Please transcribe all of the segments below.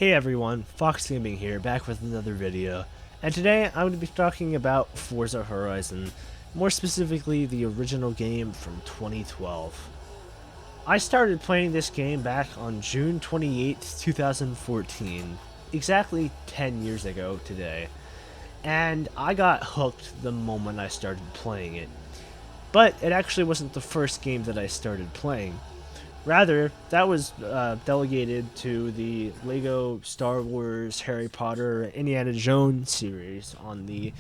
Hey everyone, Fox Gaming here, back with another video, and today I'm going to be talking about Forza Horizon, more specifically the original game from 2012. I started playing this game back on June 28th, 2014, exactly 10 years ago today, and I got hooked the moment I started playing it. But it actually wasn't the first game that I started playing. Rather, that was delegated to the Lego Star Wars, Harry Potter, Indiana Jones series on the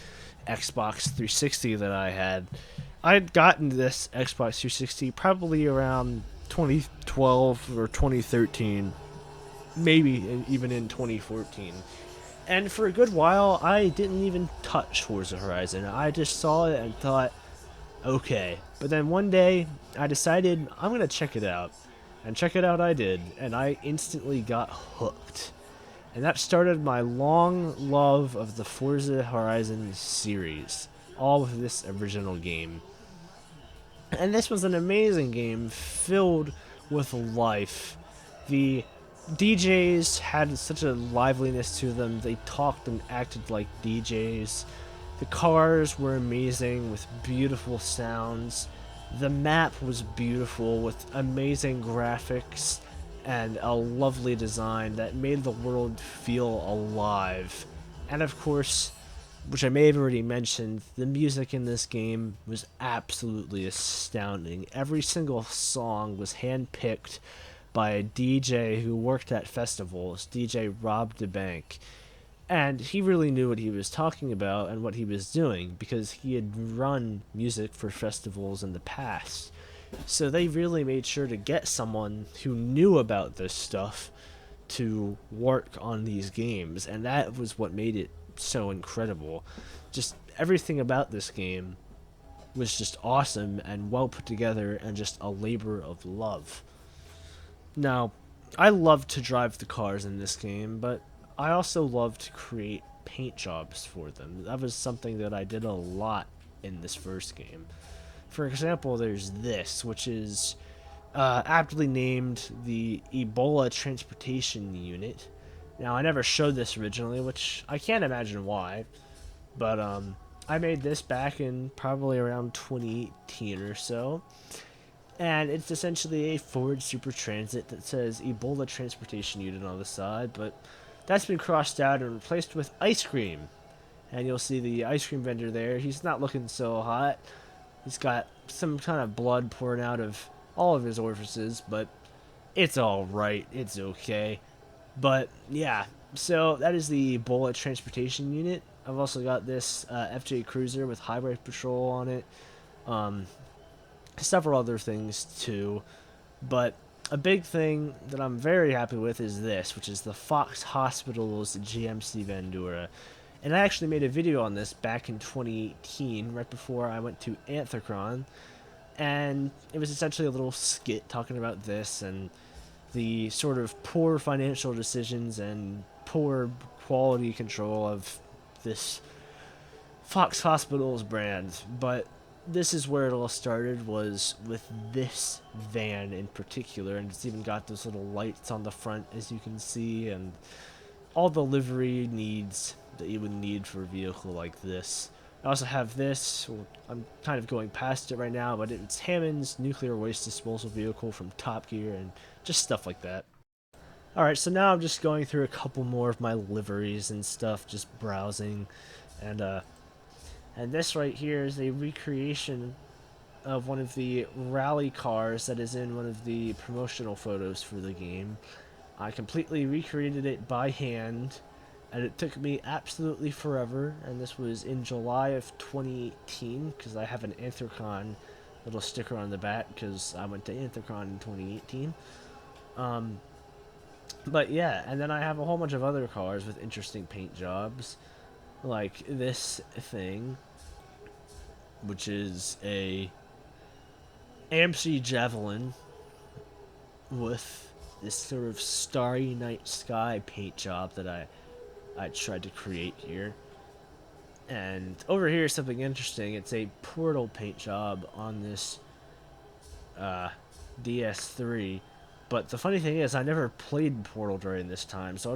Xbox 360 that I had. I had gotten this Xbox 360 probably around 2012 or 2013, maybe even in 2014. And for a good while, I didn't even touch Forza Horizon. I just saw it and thought, okay. But then one day, I decided I'm going to check it out. And check it out I did, and I instantly got hooked. And that started my long love of the Forza Horizon series, all with this original game. And this was an amazing game filled with life. The DJs had such a liveliness to them, they talked and acted like DJs. The cars were amazing with beautiful sounds. The map was beautiful with amazing graphics and a lovely design that made the world feel alive. And of course, which I may have already mentioned, the music in this game was absolutely astounding. Every single song was handpicked by a DJ who worked at festivals, DJ Rob DeBank. And he really knew what he was talking about and what he was doing because he had run music for festivals in the past. So they really made sure to get someone who knew about this stuff to work on these games, and that was what made it so incredible. Just everything about this game was just awesome and well put together and just a labor of love. Now, I love to drive the cars in this game, but I also love to create paint jobs for them. That was something that I did a lot in this first game. For example, there's this, which is aptly named the Ebola Transportation Unit. Now, I never showed this originally, which I can't imagine why, but I made this back in probably around 2018 or so, and it's essentially a Ford Super Transit that says Ebola Transportation Unit on the side, but that's been crossed out and replaced with ice cream. And you'll see the ice cream vendor there. He's not looking so hot. He's got some kind of blood pouring out of all of his orifices, but it's alright. It's okay. But yeah, so that is the Ebola Transportation Unit. I've also got this FJ Cruiser with Highway Patrol on it. Um, Several other things too. But a big thing that I'm very happy with is this, which is the Fox Hospital's GMC Vandura. And I actually made a video on this back in 2018, right before I went to Anthrocon. And it was essentially a little skit talking about this and the sort of poor financial decisions and poor quality control of this Fox Hospital's brand. But this is where it all started, was with this van in particular, and it's even got those little lights on the front, as you can see, and all the livery needs that you would need for a vehicle like this. I also have this, I'm kind of going past it right now, but it's Hammond's nuclear waste disposal vehicle from Top Gear and just stuff like that. Alright, so now I'm just going through a couple more of my liveries and stuff, just browsing, and this right here is a recreation of one of the rally cars that is in one of the promotional photos for the game. I completely recreated it by hand, and it took me absolutely forever, and this was in July of 2018, because I have an Anthrocon little sticker on the back, because I went to Anthrocon in 2018. But yeah, and then I have a whole bunch of other cars with interesting paint jobs, like this thing, which is a AMC Javelin with this sort of starry night sky paint job that I tried to create here. And over here is something interesting. It's a portal paint job on this DS3, But the funny thing is, I never played Portal during this time, so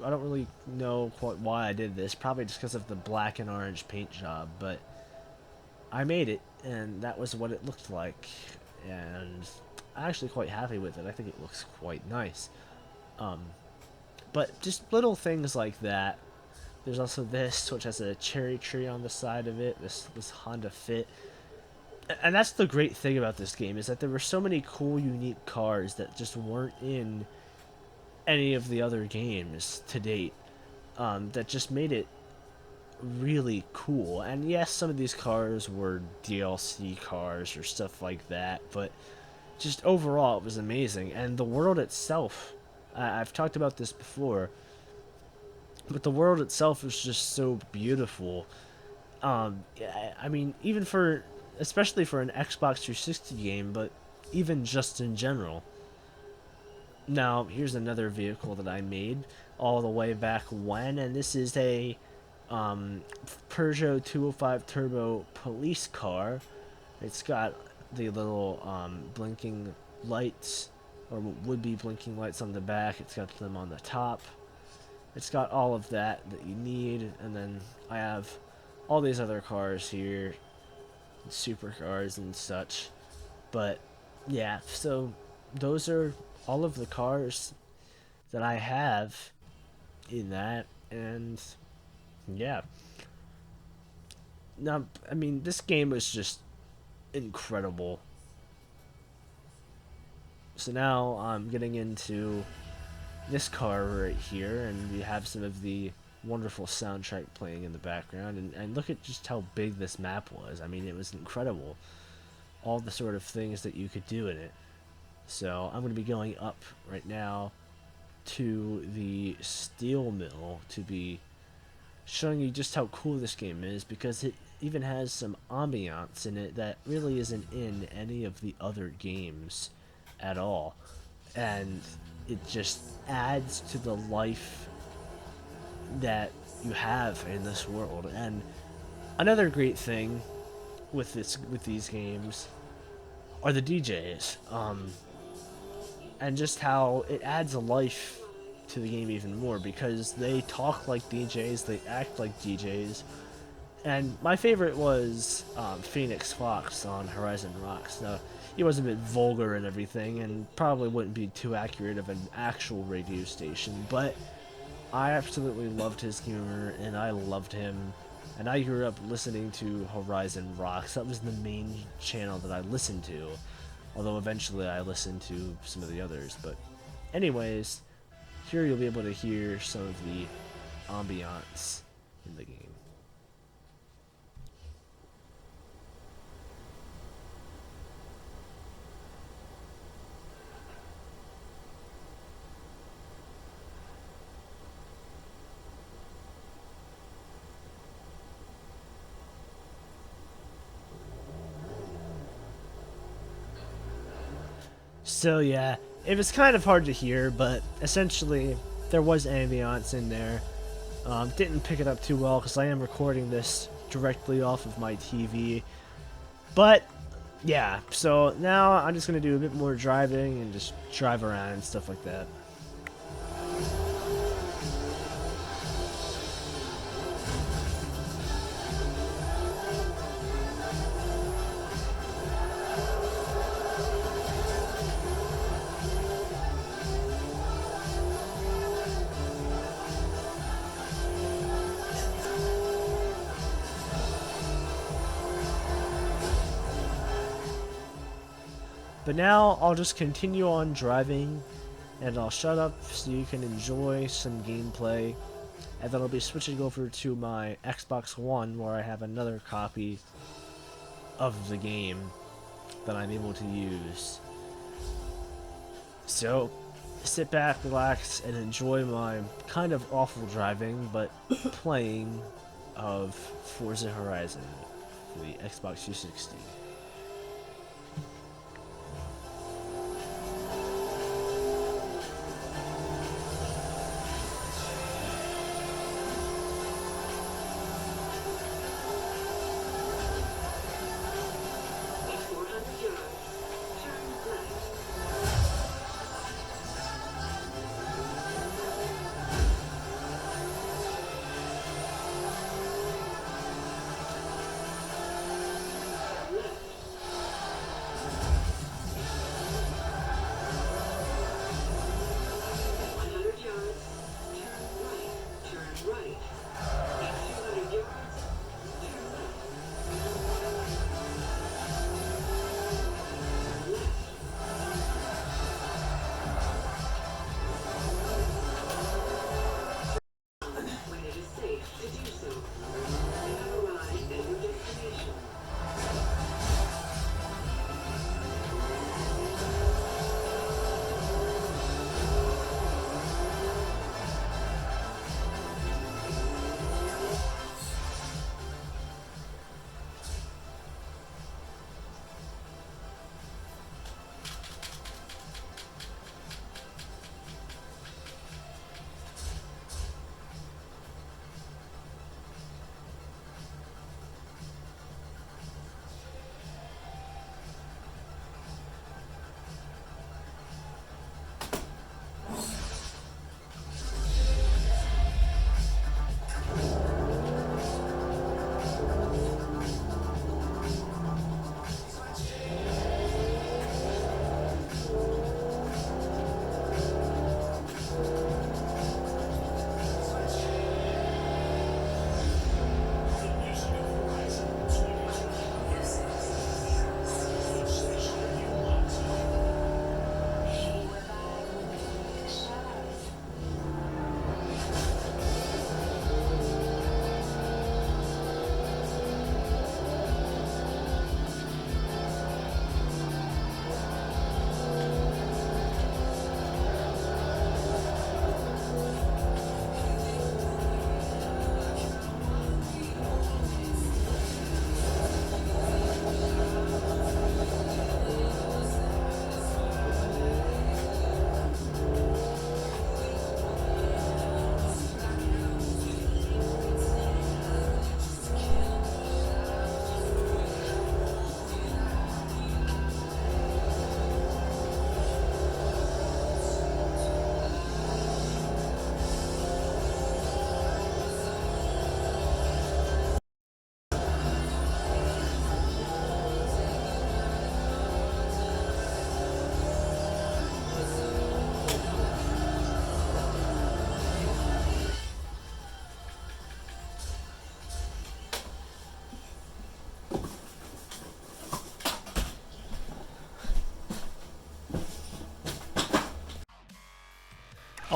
I don't really know quite why I did this. Probably just because of the black and orange paint job, but I made it, and that was what it looked like, and I'm actually quite happy with it. I think it looks quite nice. Um, but just little things like that. There's also this, which has a cherry tree on the side of it. This Honda Fit. And that's the great thing about this game, is that there were so many cool, unique cars that just weren't in any of the other games to date. That just made it really cool. And yes, some of these cars were DLC cars or stuff like that, but just overall, it was amazing. And the world itself, I've talked about this before, but the world itself is just so beautiful. I mean, even for, especially for an Xbox 360 game, but even just in general. Now, here's another vehicle that I made all the way back when, and this is a Peugeot 205 Turbo police car. It's got the little blinking lights, or would be blinking lights on the back. It's got them on the top. It's got all of that you need, and then I have all these other cars here, supercars and such. But yeah, so those are all of the cars that I have in that, and yeah. Now, I mean, this game was just incredible. So now I'm getting into this car right here, and we have some of the wonderful soundtrack playing in the background, and look at just how big this map was. I mean, it was incredible. All the sort of things that you could do in it. So I'm going to be going up right now to the steel mill to be showing you just how cool this game is, because it even has some ambiance in it that really isn't in any of the other games at all. And it just adds to the life that you have in this world. And another great thing with these games are the DJs, and just how it adds a life to the game even more, because they talk like DJs, they act like DJs. And my favorite was Phoenix Fox on Horizon Rocks. Now, he was a bit vulgar and everything, and probably wouldn't be too accurate of an actual radio station, but I absolutely loved his humor, and I loved him. And I grew up listening to Horizon Rocks. That was the main channel that I listened to, although eventually I listened to some of the others. But anyways, here you'll be able to hear some of the ambiance in the game. So yeah, it was kind of hard to hear, but essentially there was ambiance in there. Didn't pick it up too well because I am recording this directly off of my TV. But yeah, so now I'm just going to do a bit more driving and just drive around and stuff like that. But now I'll just continue on driving, and I'll shut up so you can enjoy some gameplay, and then I'll be switching over to my Xbox One, where I have another copy of the game that I'm able to use. So sit back, relax, and enjoy my kind of awful driving, but playing of Forza Horizon for the Xbox 360.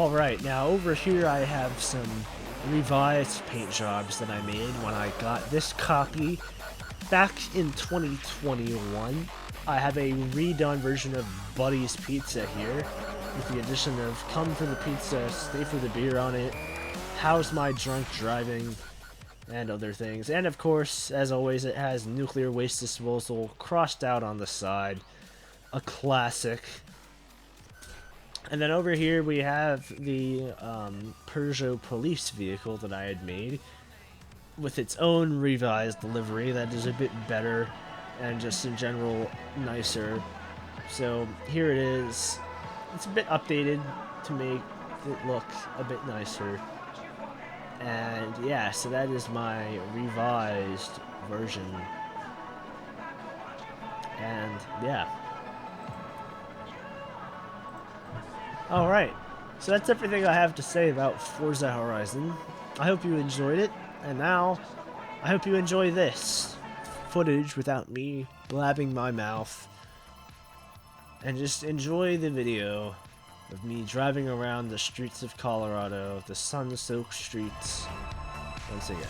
Alright, now over here I have some revised paint jobs that I made when I got this copy back in 2021. I have a redone version of Buddy's Pizza here, with the addition of come for the pizza, stay for the beer on it, how's my drunk driving, and other things. And of course, as always, it has nuclear waste disposal crossed out on the side. A classic. And then over here we have the Peugeot police vehicle that I had made with its own revised livery that is a bit better and just in general nicer. So here it is. It's a bit updated to make it look a bit nicer. And yeah, so that is my revised version. And yeah. Alright, so that's everything I have to say about Forza Horizon. I hope you enjoyed it, and now I hope you enjoy this footage without me blabbing my mouth. And just enjoy the video of me driving around the streets of Colorado, the sun-soaked streets, once again.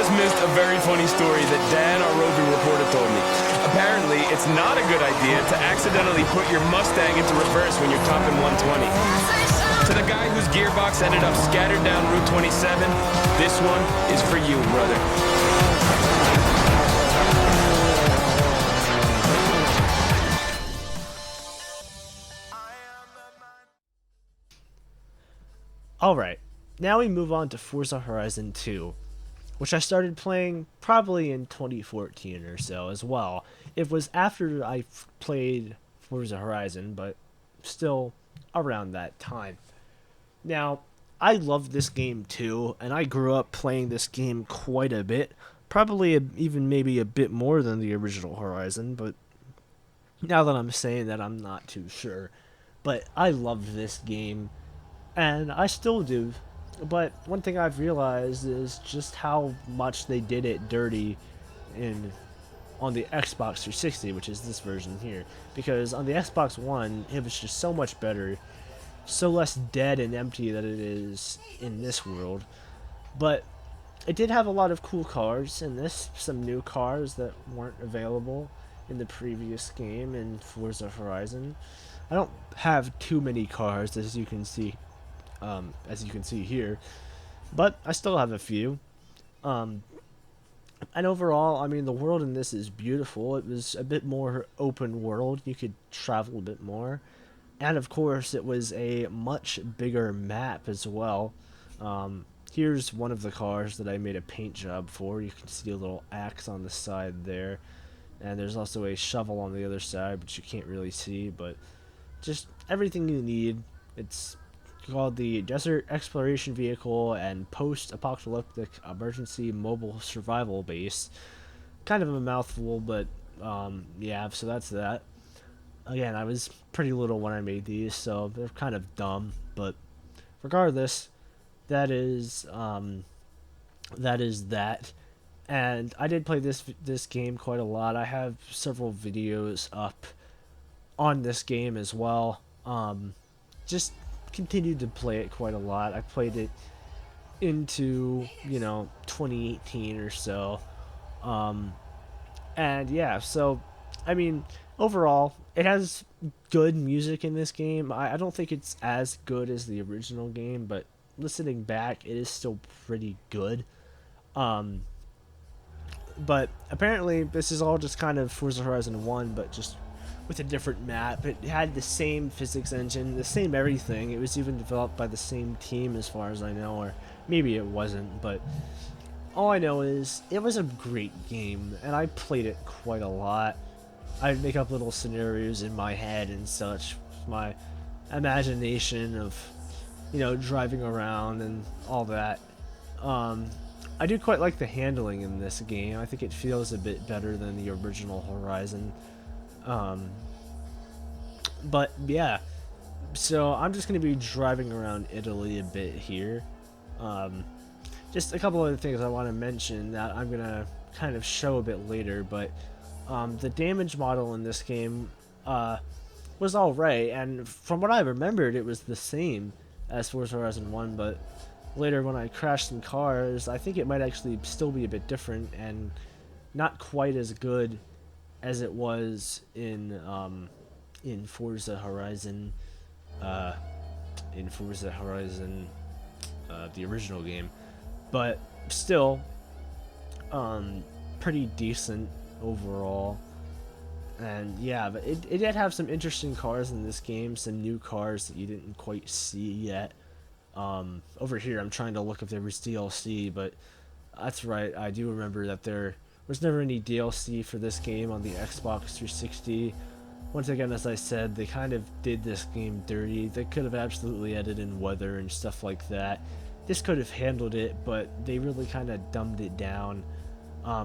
just missed a very funny story that Dan, our roving reporter, told me. Apparently, it's not a good idea to accidentally put your Mustang into reverse when you're topping 120. To the guy whose gearbox ended up scattered down Route 27, this one is for you, brother. Alright, now we move on to Forza Horizon 2, which I started playing probably in 2014 or so as well. It was after I played Forza Horizon, but still around that time. Now, I love this game too, and I grew up playing this game quite a bit, probably even maybe a bit more than the original Horizon, but now that I'm saying that, I'm not too sure. But I loved this game, and I still do. But one thing I've realized is just how much they did it dirty in on the Xbox 360, which is this version here. Because on the Xbox One, it was just so much better, so less dead and empty than it is in this world. But it did have a lot of cool cars in this, some new cars that weren't available in the previous game in Forza Horizon. I don't have too many cars, as you can see here, but I still have a few. Um, and overall, I mean, the world in this is beautiful. It was a bit more open world. You could travel a bit more. And of course, it was a much bigger map as well. Here's one of the cars that I made a paint job for. You can see a little axe on the side there. And there's also a shovel on the other side, which you can't really see, but just everything you need. It's called the Desert Exploration Vehicle and Post-Apocalyptic Emergency Mobile Survival Base. Kind of a mouthful, but yeah, so that's that. Again, I was pretty little when I made these, so they're kind of dumb, but regardless, that is that. And I did play this game quite a lot. I have several videos up on this game as well. Just continued to play it quite a lot. I played it into 2018 or so. And yeah, so I mean, overall, it has good music in this game. I don't think it's as good as the original game, but listening back, it is still pretty good. Um, but apparently, this is all just kind of Forza Horizon 1, but just with a different map. It had the same physics engine, the same everything. It was even developed by the same team as far as I know, or maybe it wasn't, but all I know is it was a great game, and I played it quite a lot. I'd make up little scenarios in my head and such, my imagination of, driving around and all that. I do quite like the handling in this game. I think it feels a bit better than the original Horizon. But yeah, so I'm just going to be driving around Italy a bit here. Just a couple other things I want to mention that I'm going to kind of show a bit later, but the damage model in this game was alright, and from what I remembered, it was the same as Forza Horizon 1, but later when I crashed some cars, I think it might actually still be a bit different and not quite as good as it was in Forza Horizon, the original game, but still, pretty decent overall. And yeah, but it did have some interesting cars in this game, some new cars that you didn't quite see yet. Over here, I'm trying to look if there was DLC, but that's right, I do remember that there was never any DLC for this game on the Xbox 360. Once again, as I said, they kind of did this game dirty. They could have absolutely added in weather and stuff like that. This could have handled it, but they really kind of dumbed it down,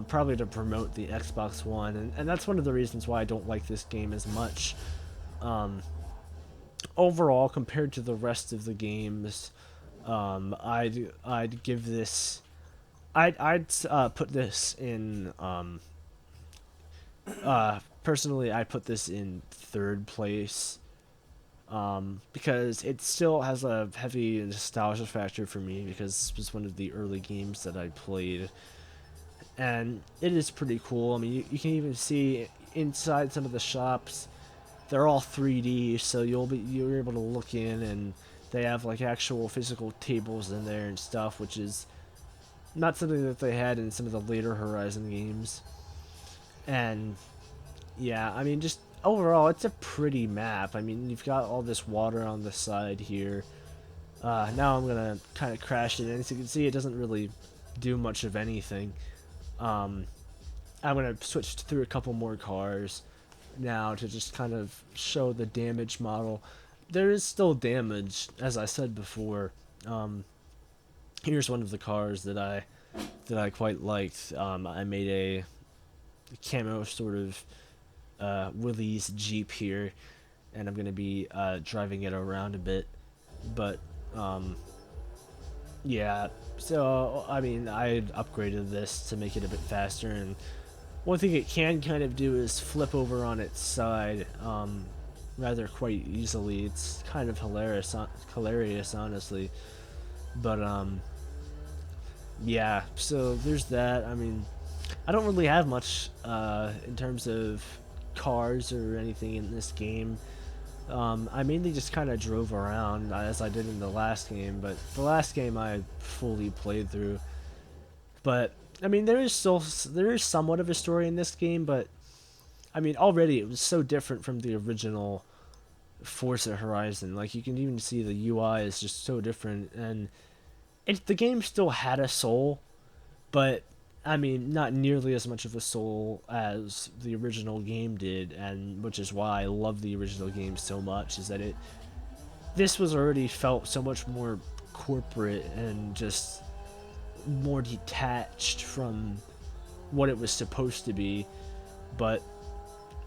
probably to promote the Xbox One, and that's one of the reasons why I don't like this game as much. Overall, compared to the rest of the games, I'd give this, I'd put this in, personally, I put this in third place, because it still has a heavy nostalgia factor for me, because this was one of the early games that I played, and it is pretty cool. I mean, you can even see inside some of the shops. They're all 3D, so you're able to look in, and they have like actual physical tables in there and stuff, which is not something that they had in some of the later Horizon games. And yeah, I mean, just overall, it's a pretty map. I mean, you've got all this water on the side here. Now I'm gonna kind of crash it, and as you can see, it doesn't really do much of anything. I'm gonna switch through a couple more cars now to just kind of show the damage model. There is still damage, as I said before. Here's one of the cars that I quite liked. I made a camo sort of Willys Jeep here, and I'm gonna be driving it around a bit. But yeah, so I mean, I upgraded this to make it a bit faster, and one thing it can kind of do is flip over on its side rather quite easily. It's kind of hilarious, honestly. But yeah, so there's that. I mean, I don't really have much in terms of cars or anything in this game. I mainly just kind of drove around as I did in the last game, but the last game I fully played through. But I mean, there is somewhat of a story in this game, but I mean, already it was so different from the original Forza Horizon. Like, you can even see the UI is just so different, and the game still had a soul, but I mean, not nearly as much of a soul as the original game did, and which is why I love the original game so much, is that this was already felt so much more corporate and just more detached from what it was supposed to be, but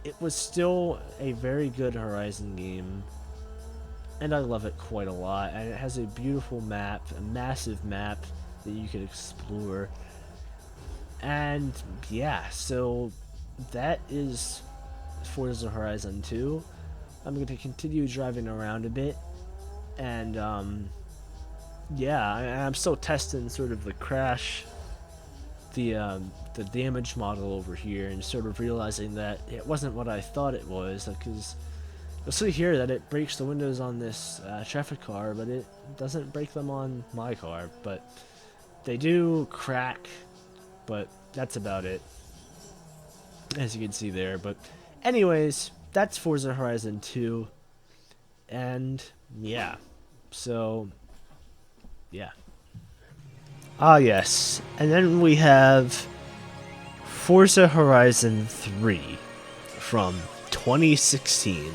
it was still a very good Horizon game, and I love it quite a lot, and it has a beautiful map, a massive map that you can explore. And yeah, so that is Forza Horizon 2. I'm going to continue driving around a bit, and yeah, I'm still testing sort of the crash, the damage model over here, and sort of realizing that it wasn't what I thought it was, because you'll see here that it breaks the windows on this traffic car, but it doesn't break them on my car. But they do crack, but that's about it, as you can see there. But anyways, that's Forza Horizon 2, and yeah, so yeah. Ah yes, and then we have Forza Horizon 3 from 2016.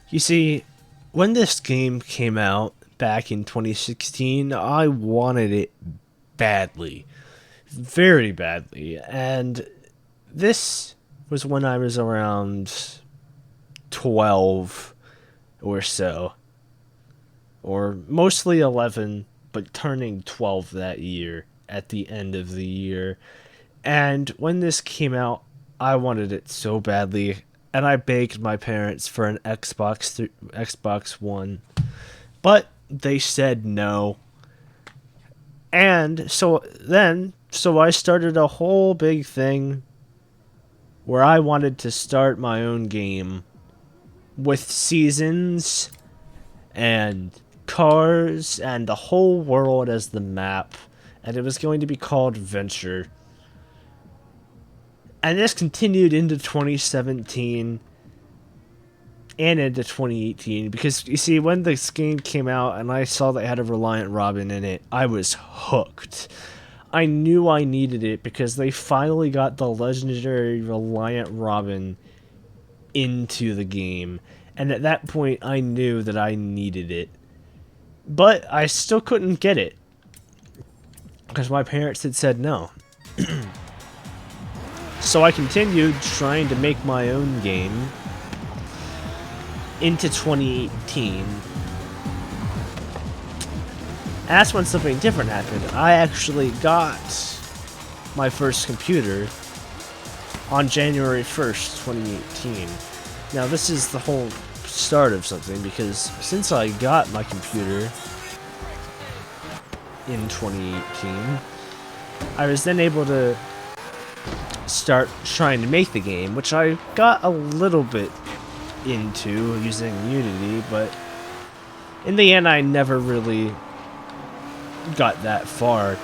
You see, when this game came out back in 2016, I wanted it badly. Very badly. And this was when I was around 12 or so. Or mostly 11, but turning 12 that year, at the end of the year. And when this came out, I wanted it so badly, and I begged my parents for an Xbox One, but they said no. And so I started a whole big thing where I wanted to start my own game with seasons and cars and the whole world as the map, and it was going to be called Venture. And this continued into 2017 and into 2018, because you see, when this game came out and I saw that it had a Reliant Robin in it, I was hooked. I knew I needed it because they finally got the legendary Reliant Robin into the game, and at that point I knew that I needed it. But I still couldn't get it, because my parents had said no. So I continued trying to make my own game into 2018. And that's when something different happened. I actually got my first computer on January 1st, 2018. Now this is the whole start of something, because since I got my computer, in 2018, I was then able to start trying to make the game, which I got a little bit into using Unity, but in the end I never really got that far.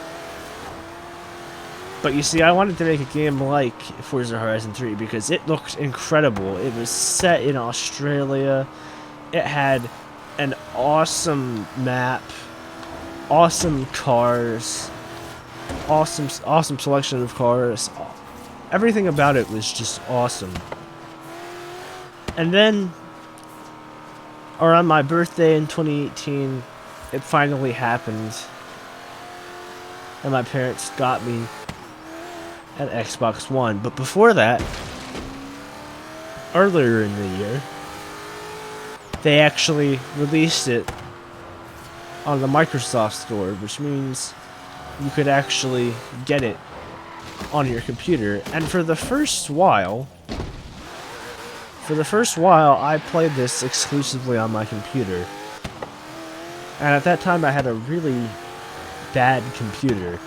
But you see, I wanted to make a game like Forza Horizon 3 because it looked incredible. It was set in Australia. It had an awesome map, awesome cars, awesome selection of cars. Everything about it was just awesome. And then, around my birthday in 2018, it finally happened. And my parents got me an Xbox One. But before that, earlier in the year, they actually released it on the Microsoft Store, which means you could actually get it on your computer. And for the first while, I played this exclusively on my computer. And at that time, I had a really bad computer.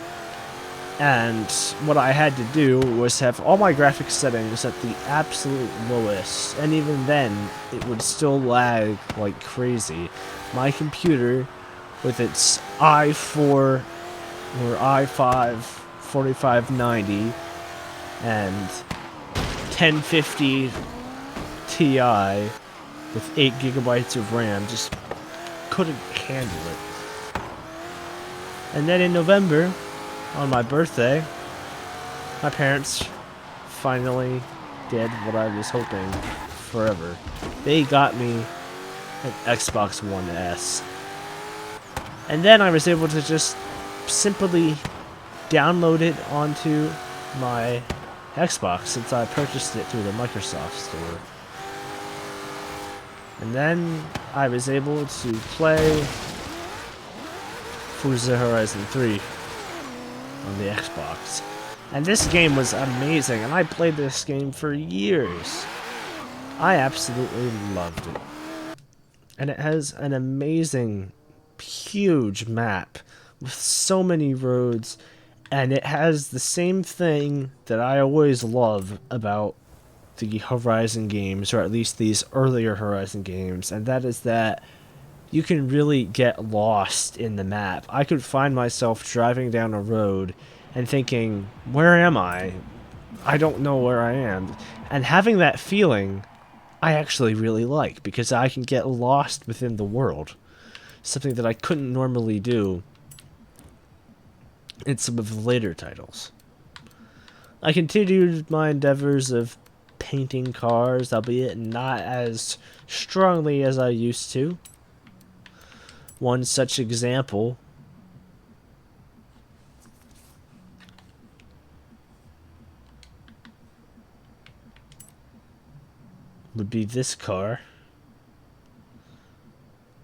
And what I had to do was have all my graphics settings at the absolute lowest. And even then, it would still lag like crazy. My computer, with its i4 or i5 4590 and 1050 Ti with 8 gigabytes of RAM, just couldn't handle it. And then in November, on my birthday, my parents finally did what I was hoping forever. They got me an Xbox One S. And then I was able to just simply download it onto my Xbox since I purchased it through the Microsoft Store. And then I was able to play Forza Horizon 3 on the Xbox. And this game was amazing, and I played this game for years. I absolutely loved it. And it has an amazing, huge map with so many roads, and it has the same thing that I always love about the Horizon games, or at least these earlier Horizon games, and that is that you can really get lost in the map. I could find myself driving down a road and thinking, where am I? I don't know where I am. And having that feeling, I actually really like, because I can get lost within the world. Something that I couldn't normally do in some of the later titles. I continued my endeavors of painting cars, albeit not as strongly as I used to. One such example would be this car,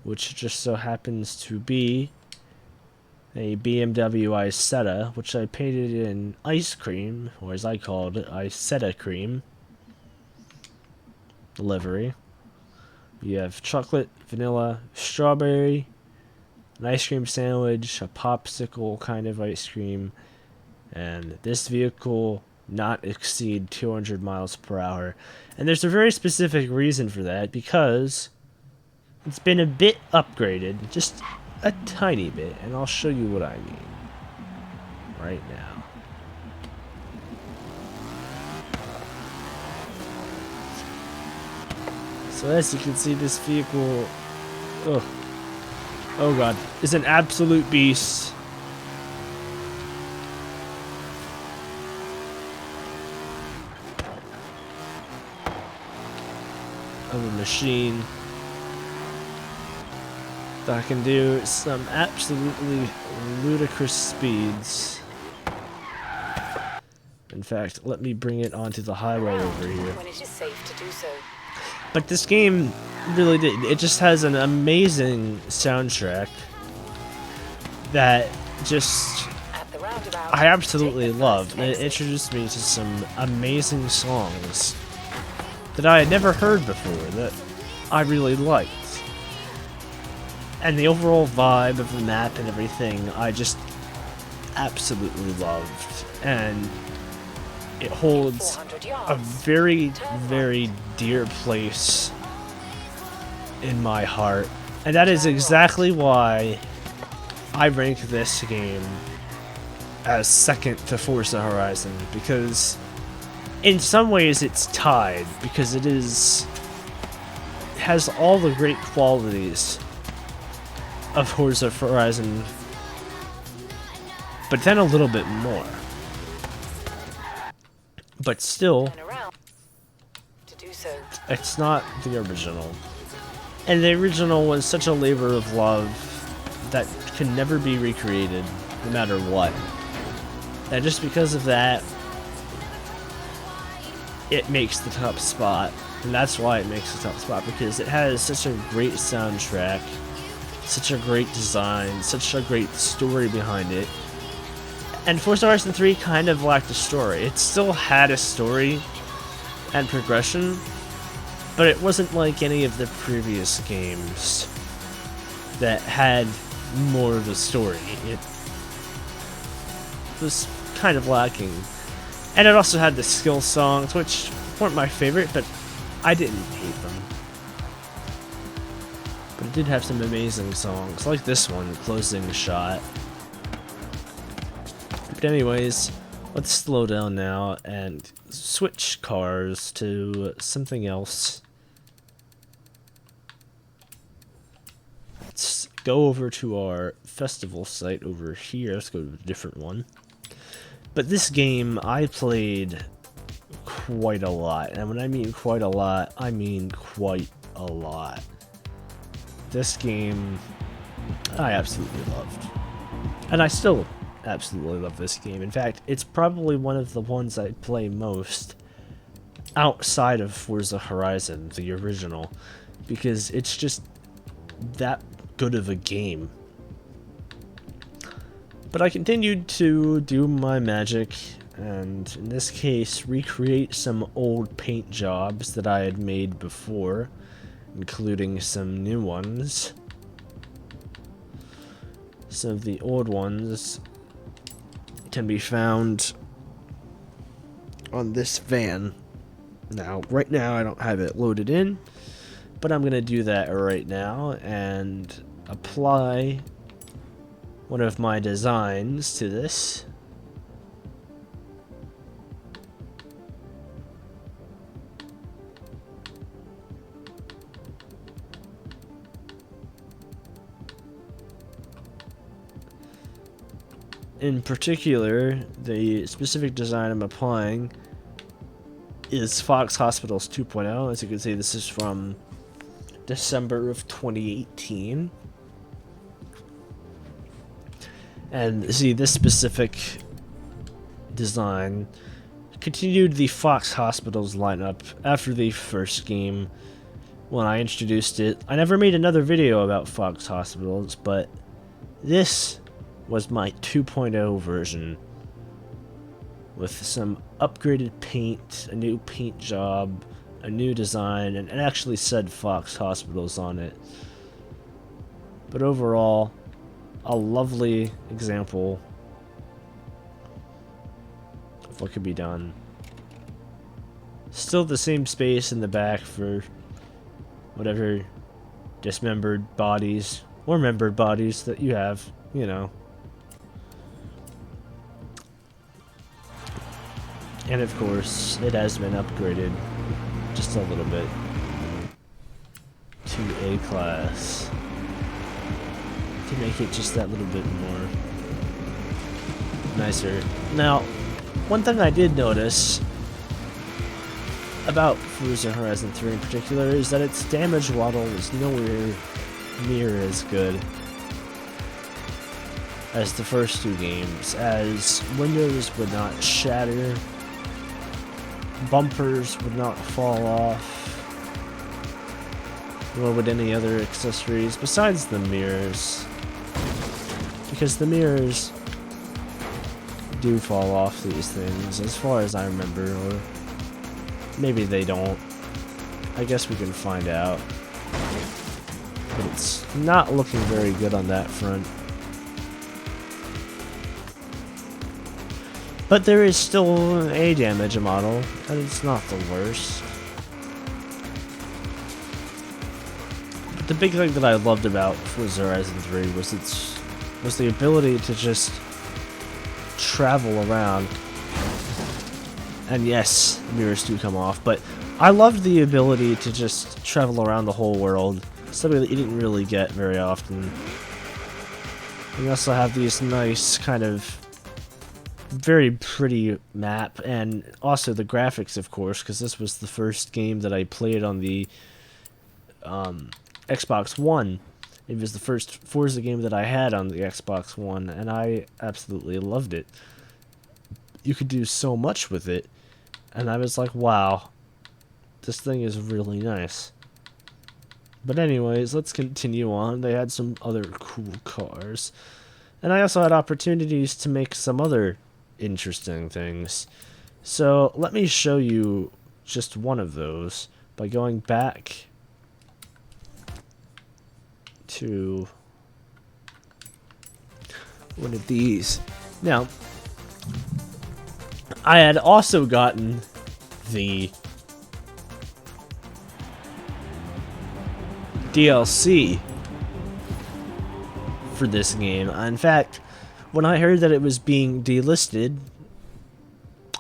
which just so happens to be a BMW Isetta, which I painted in ice cream, or as I called it, Isetta cream livery. You have chocolate, vanilla, strawberry, an ice cream sandwich, a popsicle kind of ice cream, and this vehicle not exceed 200 miles per hour. And there's a very specific reason for that, because it's been a bit upgraded, just a tiny bit, and I'll show you what I mean right now. So as you can see, this vehicle, oh god, is an absolute beast. Of a machine that can do some absolutely ludicrous speeds. In fact, let me bring it onto the highway over here. When it is safe to do so. But this game really did. It just has an amazing soundtrack that just I absolutely love. It introduced me to some amazing songs that I had never heard before that I really liked. And the overall vibe of the map and everything, I just absolutely loved. And it holds a very, very dear place in my heart. And that is exactly why I rank this game as second to Forza Horizon, because in some ways it's tied, because it has all the great qualities of Forza Horizon, but then a little bit more. But still, it's not the original. And the original was such a labor of love that can never be recreated, no matter what. And just because of that, it makes the top spot. And that's why it makes the top spot, because it has such a great soundtrack, such a great design, such a great story behind it. And Forza Horizon 3 kind of lacked a story. It still had a story and progression, but it wasn't like any of the previous games that had more of a story. It was kind of lacking. And it also had the skill songs, which weren't my favorite, but I didn't hate them. But it did have some amazing songs, like this one, Closing Shot. But anyways, let's slow down now and switch cars to something else. Let's go over to our festival site over here. Let's go to a different one. But this game I played quite a lot. And when I mean quite a lot, I mean quite a lot. This game I absolutely loved. And I still absolutely love this game. In fact, it's probably one of the ones I play most outside of Forza Horizon, the original, because it's just that good of a game. But I continued to do my magic, and in this case recreate some old paint jobs that I had made before, including some new ones. Some of the old ones can be found on this van. Now, right now I don't have it loaded in, but I'm going to do that right now and apply one of my designs to this. In particular, the specific design I'm applying is Fox Hospitals 2.0. As you can see, this is from December of 2018. And see, this specific design continued the Fox Hospitals lineup after the first game when I introduced it. I never made another video about Fox Hospitals, but this was my 2.0 version with some upgraded paint, a new paint job, a new design, and it actually said Fox Hospitals on it. But overall, a lovely example of what could be done. Still the same space in the back for whatever dismembered bodies or membered bodies that you have, you know. And of course, it has been upgraded just a little bit to A class to make it just that little bit more nicer. Now, one thing I did notice about Forza Horizon 3 in particular is that its damage waddle is nowhere near as good as the first two games, as windows would not shatter, bumpers would not fall off, nor would any other accessories besides the mirrors, because the mirrors do fall off these things as far as I remember, or maybe they don't. I guess we can find out. but it's not looking very good on that front. But there is still a damage model, and it's not the worst. But the big thing that I loved about Forza Horizon 3 was the ability to just travel around. And yes, mirrors do come off, but I loved the ability to just travel around the whole world. Something that you didn't really get very often. You also have these nice kind of very pretty map, and also the graphics, of course, because this was the first game that I played on the Xbox One. It was the first Forza game that I had on the Xbox One, and I absolutely loved it. You could do so much with it, and I was like, wow, this thing is really nice. But anyways, let's continue on. They had some other cool cars, and I also had opportunities to make some other interesting things. So let me show you just one of those by going back to one of these. Now, I had also gotten the DLC for this game. In fact, when I heard that it was being delisted,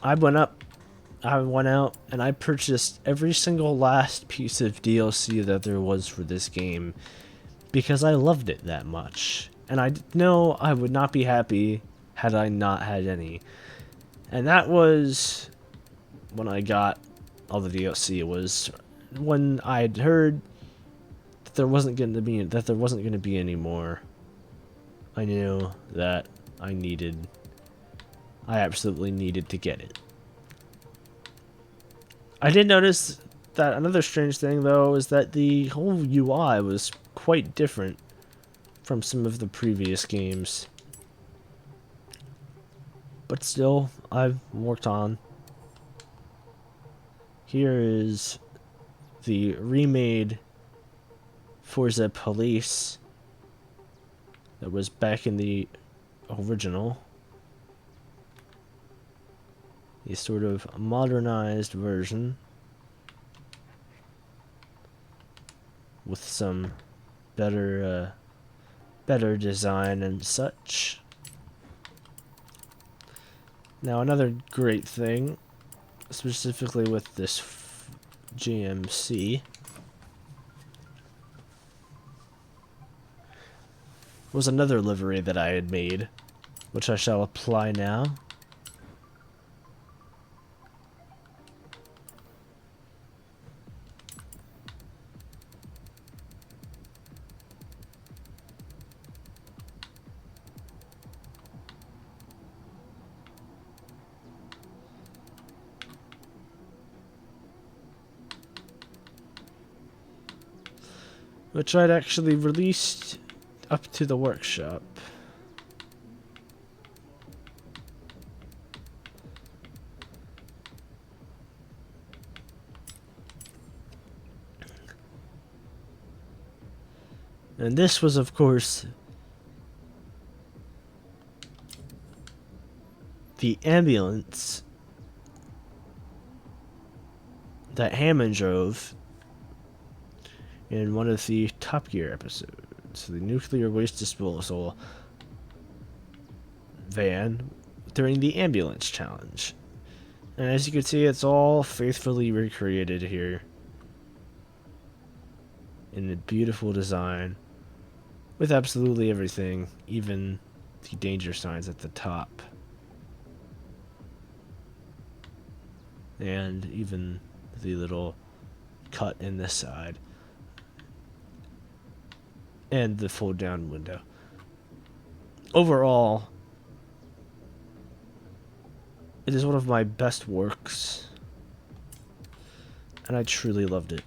I went out and I purchased every single last piece of DLC that there was for this game because I loved it that much. And I know I would not be happy had I not had any. And that was when I got all the DLC. It was when I'd heard that there wasn't going to be any more. I knew that I absolutely needed to get it. I did notice that another strange thing, though, is that the whole UI was quite different from some of the previous games. But still, I've worked on. Here is the remade Forza Police that was back in the original. A sort of modernized version with some better design and such. Now, another great thing, specifically with this GMC, was another livery that I had made, which I shall apply now. Which I'd actually released up to the workshop. And this was, of course, the ambulance that Hammond drove in one of the Top Gear episodes, the nuclear waste disposal van during the ambulance challenge. And as you can see, it's all faithfully recreated here in a beautiful design with absolutely everything, even the danger signs at the top. And even the little cut in this side. And the fold down window. Overall, it is one of my best works, and I truly loved it.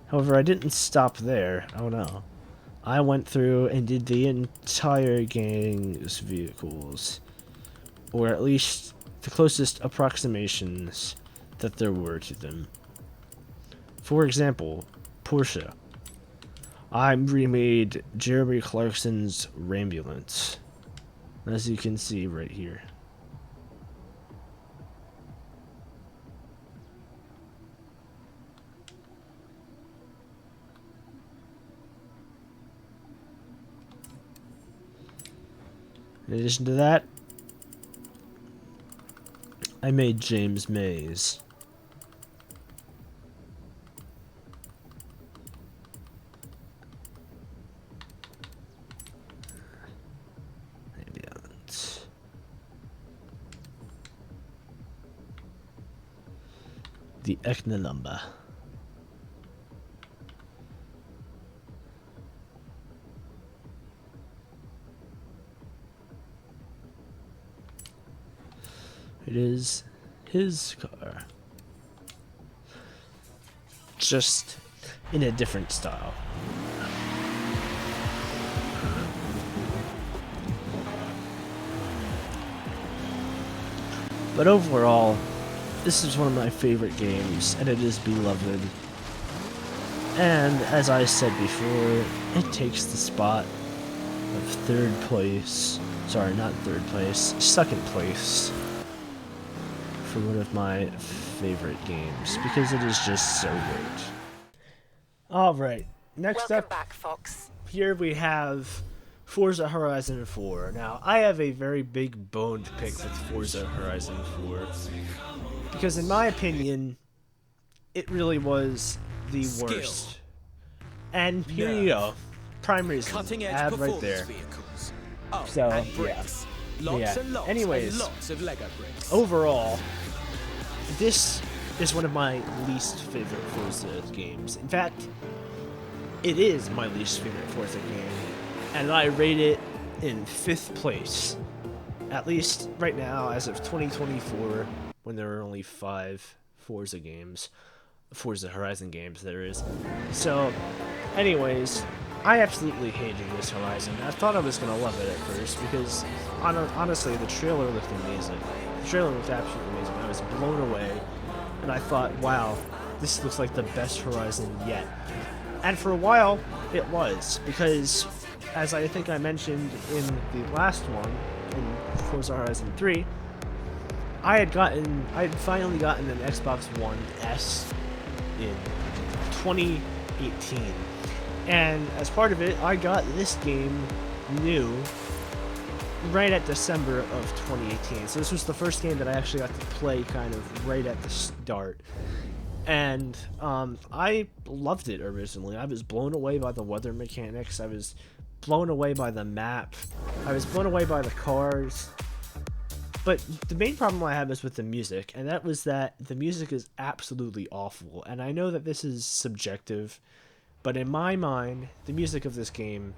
However, I didn't stop there. Oh no. I went through and did the entire gang's vehicles, or at least the closest approximations that there were to them. For example, Porsche. I remade Jeremy Clarkson's Rambulance, as you can see right here. In addition to that, I made James Mays. The Eknalumba. It is his car, just in a different style. But overall, this is one of my favorite games, and it is beloved. And as I said before, it takes the spot of third place. Sorry, not third place, second place for one of my favorite games, because it is just so great. Alright, next Welcome up back, Fox. here we have Forza Horizon 4. Now, I have a very big bone to pick with Forza Horizon 4, because in my opinion, it really was the worst. And here you go. Prime reason. Ad right there. So, yeah. Anyways, overall, this is one of my least favorite Forza games. In fact, it is my least favorite Forza game, and I rate it in 5th place. At least right now, as of 2024, when there are only 5 Forza Horizon games there is. So, anyways, I absolutely hated this Horizon. I thought I was going to love it at first, because honestly, the trailer looked amazing. The trailer looked absolutely amazing. I was blown away, and I thought, wow, this looks like the best Horizon yet. And for a while, it was, because, as I think I mentioned in the last one, in Forza Horizon 3, I had finally gotten an Xbox One S in 2018. And as part of it, I got this game new right at December of 2018. So this was the first game that I actually got to play kind of right at the start. And I loved it originally. I was blown away by the weather mechanics. I was blown away by the map. I was blown away by the cars. But the main problem I had was with the music, and that was that the music is absolutely awful. And I know that this is subjective, but in my mind, the music of this game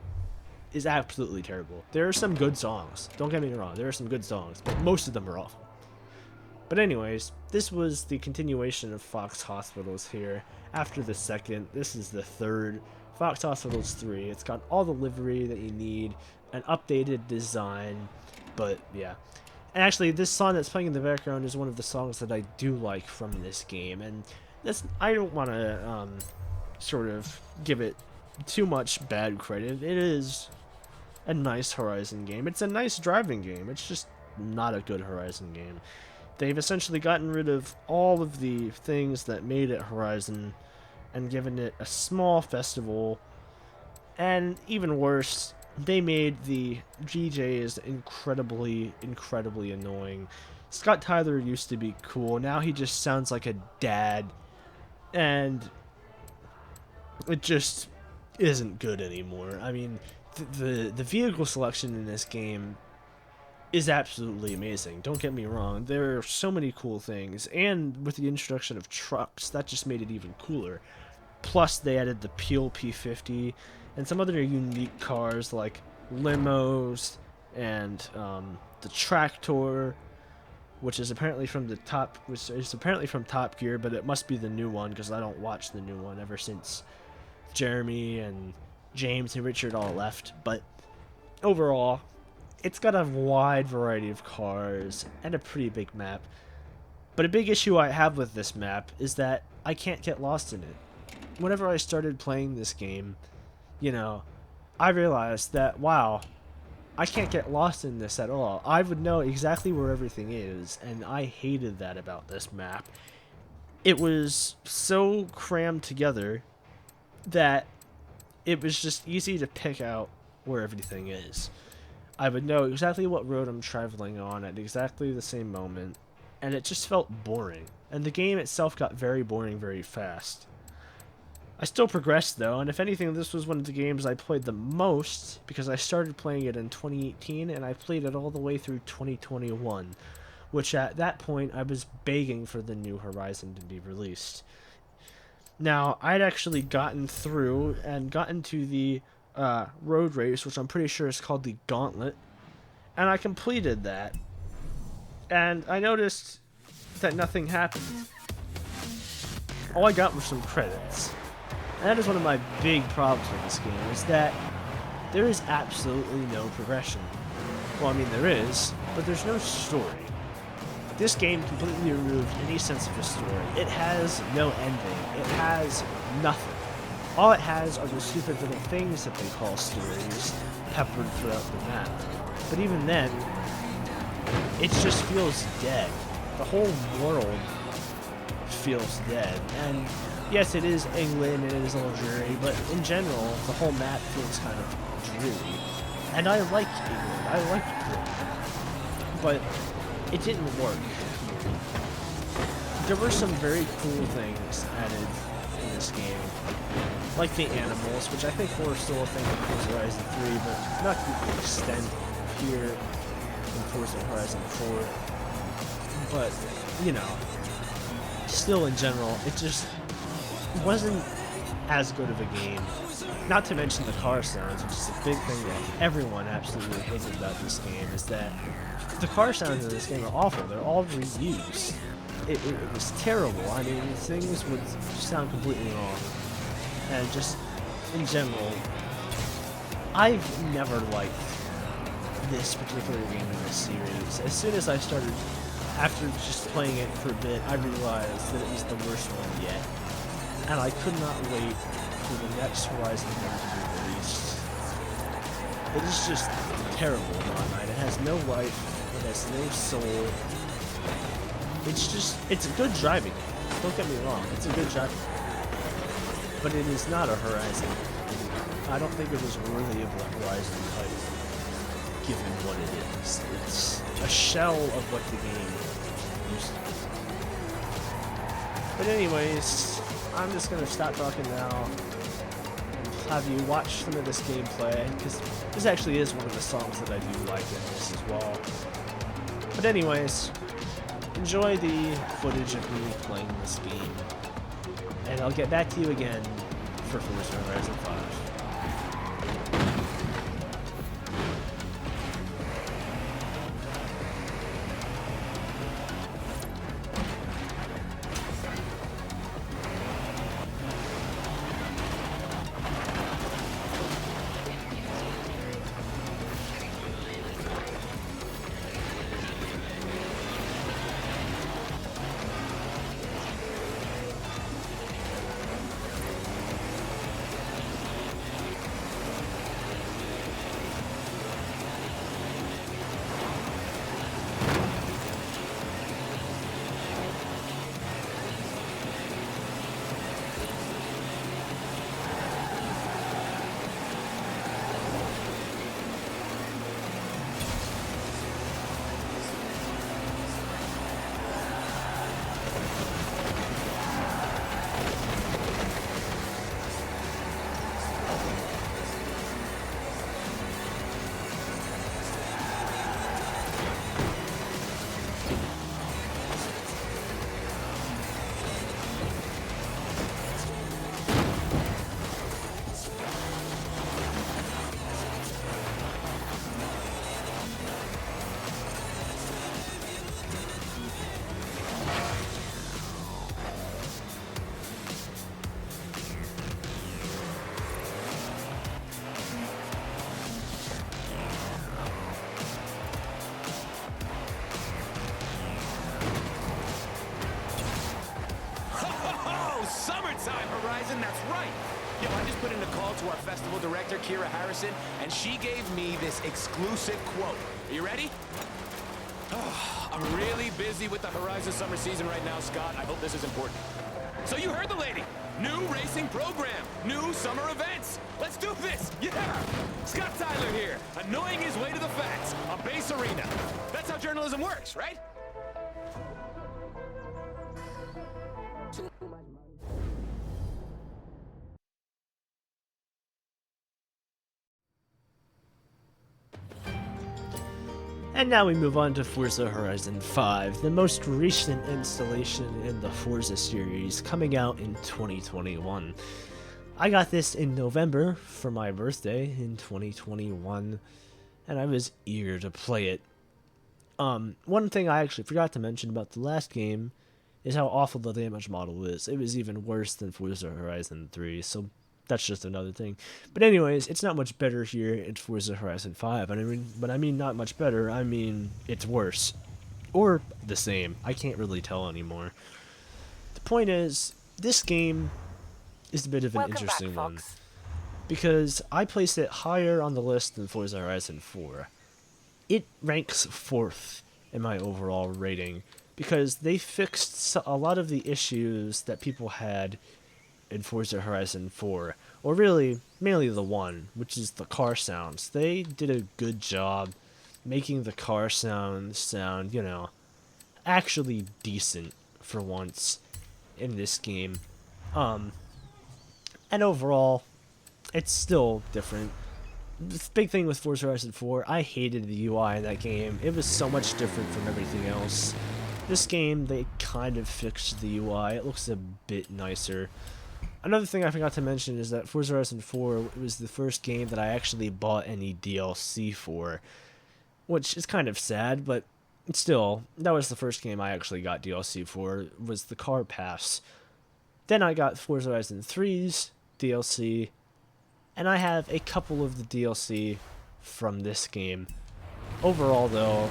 is absolutely terrible. There are some good songs. Don't get me wrong. There are some good songs, but most of them are awful. But anyways, this was the continuation of Fox Hospitals here. After the second, this is the third. Fox Hospitals 3. It's got all the livery that you need, an updated design, but yeah. And actually, this song that's playing in the background is one of the songs that I do like from this game, and I don't want to sort of give it too much bad credit. It is a nice Horizon game. It's a nice driving game. It's just not a good Horizon game. They've essentially gotten rid of all of the things that made it Horizon and given it a small festival. And even worse, they made the GJs incredibly, incredibly annoying. Scott Tyler used to be cool. Now he just sounds like a dad. And it just isn't good anymore. I mean, the vehicle selection in this game is absolutely amazing. Don't get me wrong. There are so many cool things. And with the introduction of trucks, that just made it even cooler. Plus, they added the Peel P50 and some other unique cars like limos and the Tractor, which is apparently from Top Gear, but it must be the new one because I don't watch the new one ever since Jeremy and James and Richard all left. But overall, it's got a wide variety of cars and a pretty big map. But a big issue I have with this map is that I can't get lost in it. Whenever I started playing this game, you know, I realized that, wow, I can't get lost in this at all. I would know exactly where everything is, and I hated that about this map. It was so crammed together that it was just easy to pick out where everything is. I would know exactly what road I'm traveling on at exactly the same moment, and it just felt boring. And the game itself got very boring very fast. I still progressed though, and if anything, this was one of the games I played the most because I started playing it in 2018 and I played it all the way through 2021, which at that point I was begging for the new Horizon to be released. Now, I'd actually gotten through and gotten to the road race, which I'm pretty sure is called the Gauntlet, and I completed that. And I noticed that nothing happened. All I got were some credits. And that is one of my big problems with this game, is that there is absolutely no progression. Well, I mean, there is, but there's no story. This game completely removed any sense of a story. It has no ending. It has nothing. All it has are the stupid little things that they call stories peppered throughout the map. But even then, it just feels dead. The whole world feels dead. And yes, it is England and it is a little dreary, but in general, the whole map feels kind of dreary. And I like England. I like Britain. But it didn't work. There were some very cool things added in this game, like the animals, which I think were still a thing in Forza Horizon 3, but not to the extent here in Forza Horizon 4. But, you know, still in general, it just wasn't as good of a game. Not to mention the car sounds, which is a big thing that everyone absolutely hates about this game, is that the car sounds in this game are awful. They're all reused. It was terrible. I mean, things would sound completely wrong. And just, in general, I've never liked this particular game in this series. As soon as I started, after just playing it for a bit, I realized that it was the worst one yet. And I could not wait for the next Horizon game to be released. It is just terrible in my mind. It has no life. It has no soul. It's a good driving game. Don't get me wrong, it's a good driving game. But it is not a Horizon. I don't think it was worthy of the Horizon title, given what it is. It's a shell of what the game used to be. But anyways, I'm just going to stop talking now and have you watch some of this gameplay, because this actually is one of the songs that I do like in this as well. But anyways, enjoy the footage of me playing this game, and I'll get back to you again for Forza Horizon 5. Summertime, Horizon, that's right. Yo, I just put in a call to our festival director, Kira Harrison, and she gave me this exclusive quote. Are you ready? I'm really busy with the Horizon summer season right now, Scott. I hope this is important. So you heard the lady. New racing program. New summer events. Let's do this. Yeah. Scott Tyler here. Annoying his way to the facts. A base arena. That's how journalism works, right? And now we move on to Forza Horizon 5, the most recent installation in the Forza series, coming out in 2021. I got this in November for my birthday in 2021, and I was eager to play it. One thing I actually forgot to mention about the last game is how awful the damage model is. It was even worse than Forza Horizon 3, so that's just another thing. But anyways, it's not much better here in Forza Horizon 5. But I mean not much better, I mean it's worse. Or the same. I can't really tell anymore. The point is, this game is a bit of an interesting one. Because I placed it higher on the list than Forza Horizon 4. It ranks 4th in my overall rating, because they fixed a lot of the issues that people had in Forza Horizon 4, or really, mainly the one, which is the car sounds. They did a good job making the car sound, you know, actually decent for once in this game. And overall, it's still different. The big thing with Forza Horizon 4, I hated the UI in that game. It was so much different from everything else. This game, they kind of fixed the UI. It looks a bit nicer. Another thing I forgot to mention is that Forza Horizon 4 was the first game that I actually bought any DLC for, which is kind of sad, but still, that was the first game I actually got DLC for, was the Car Pass. Then I got Forza Horizon 3's DLC, and I have a couple of the DLC from this game. Overall, though,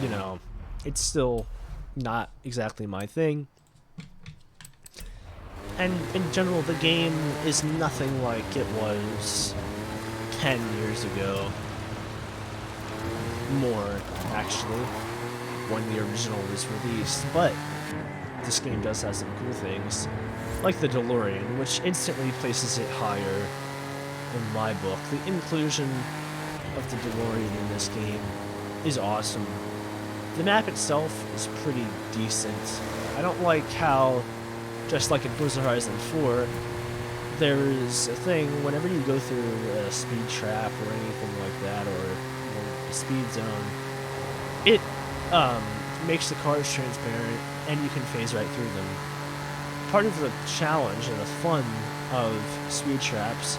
you know, it's still not exactly my thing. And in general, the game is nothing like it was 10 years ago. More, actually, when the original was released. But this game does have some cool things, like the DeLorean, which instantly places it higher in my book. The inclusion of the DeLorean in this game is awesome. The map itself is pretty decent. I don't like how, just like in Forza Horizon 4, there is a thing whenever you go through a speed trap or anything like that, or a speed zone, it makes the cars transparent and you can phase right through them. Part of the challenge and the fun of speed traps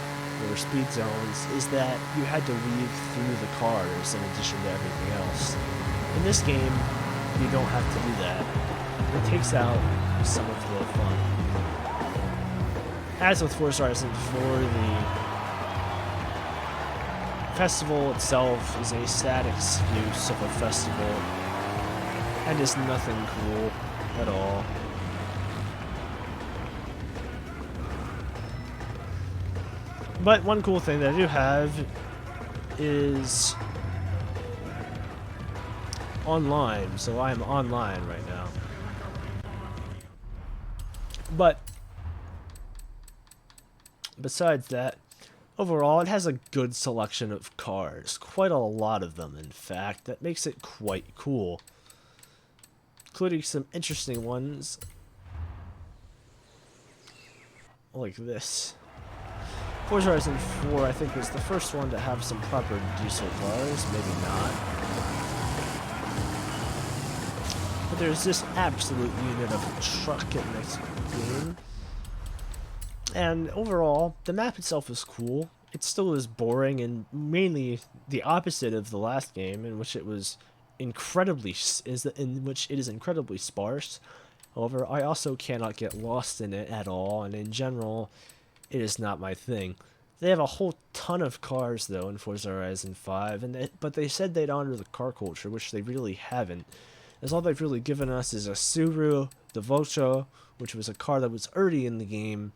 or speed zones is that you had to weave through the cars in addition to everything else. In this game, you don't have to do that. It takes out some of the fun. As with Forza Horizon 4, the festival itself is a sad excuse of a festival and is nothing cool at all. But one cool thing that I do have is online, so I'm online right now. But besides that, overall it has a good selection of cars, quite a lot of them in fact, that makes it quite cool, including some interesting ones like this. Forza Horizon 4, I think, was the first one to have some proper diesel cars, maybe not. But there's this absolute unit of a truck in this game. And overall, the map itself is cool. It still is boring and mainly the opposite of the last game, in which it was incredibly sparse. However, I also cannot get lost in it at all, and in general, it is not my thing. They have a whole ton of cars, though, in Forza Horizon 5, but they said they'd honor the car culture, which they really haven't. As all they've really given us is a Subaru, the Vulture, which was a car that was already in the game,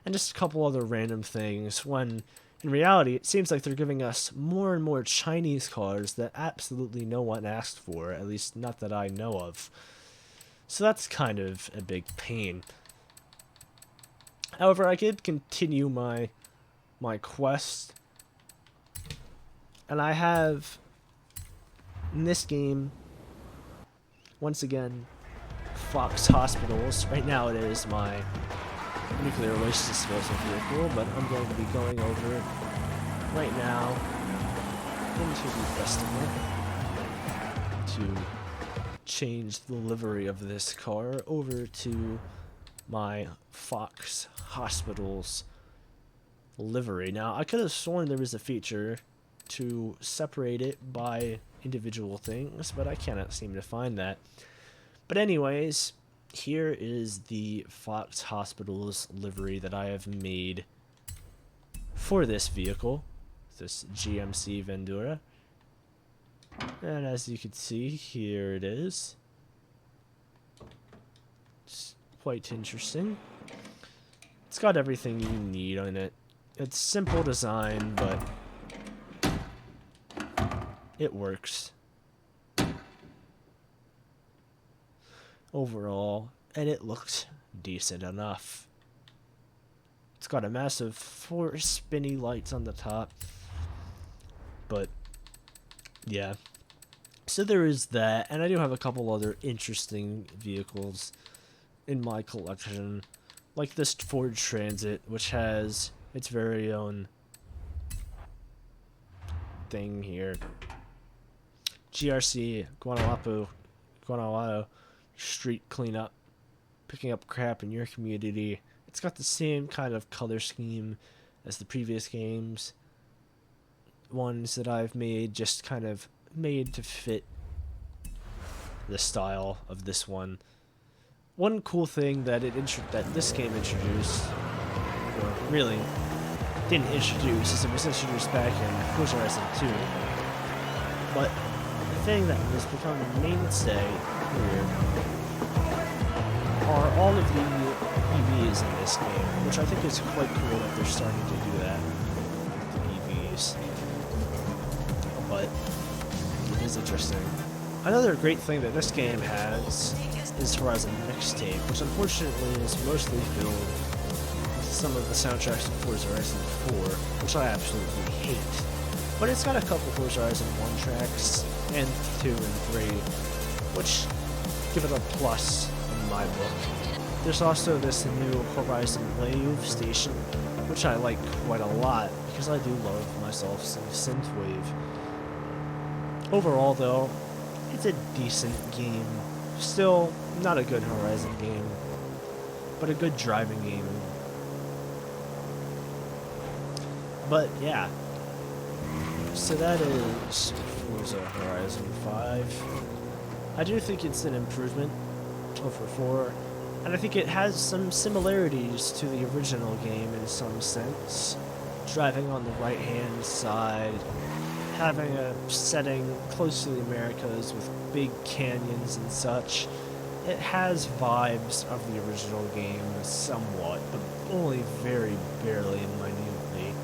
and just a couple other random things, when in reality it seems like they're giving us more and more Chinese cars that absolutely no one asked for, at least not that I know of. So that's kind of a big pain. However, I did continue my quest, and I have, in this game, once again, Fox Hospitals. Right now it is my nuclear waste disposal vehicle, but I'm going to be going over right now into the festival to change the livery of this car over to my Fox Hospitals livery. Now, I could have sworn there was a feature to separate it by individual things, but I cannot seem to find that. But anyways, here is the Fox Hospitals livery that I have made for this vehicle, this GMC Vendura. And as you can see, here it is. It's quite interesting. It's got everything you need on it. It's simple design, but it works overall, and it looks decent enough. It's got a massive 4 spinny lights on the top, but yeah. So there is that, and I do have a couple other interesting vehicles in my collection, like this Ford Transit, which has its very own thing here. GRC, Guanajuato street cleanup, picking up crap in your community. It's got the same kind of color scheme as the previous games, ones that I've made, just kind of made to fit the style of this one. One cool thing that this game introduced, or really didn't introduce, is it was introduced back in Forza Horizon 2. But the thing that has become a mainstay here are all of the EVs in this game, which I think is quite cool that they're starting to do that with the EVs. But it is interesting. Another great thing that this game has is Horizon Mixtape, which unfortunately is mostly filled with some of the soundtracks of Forza Horizon 4, which I absolutely hate. But it's got a couple Forza Horizon 1 tracks, and 2 and 3, which give it a plus in my book. There's also this new Horizon Wave station, which I like quite a lot, because I do love myself some synthwave. Overall, though, it's a decent game. Still, not a good Horizon game, but a good driving game. But yeah, so that is Forza Horizon 5. I do think it's an improvement over 4, and I think it has some similarities to the original game in some sense. Driving on the right-hand side, having a setting close to the Americas with big canyons and such. It has vibes of the original game somewhat, but only very barely and minutely.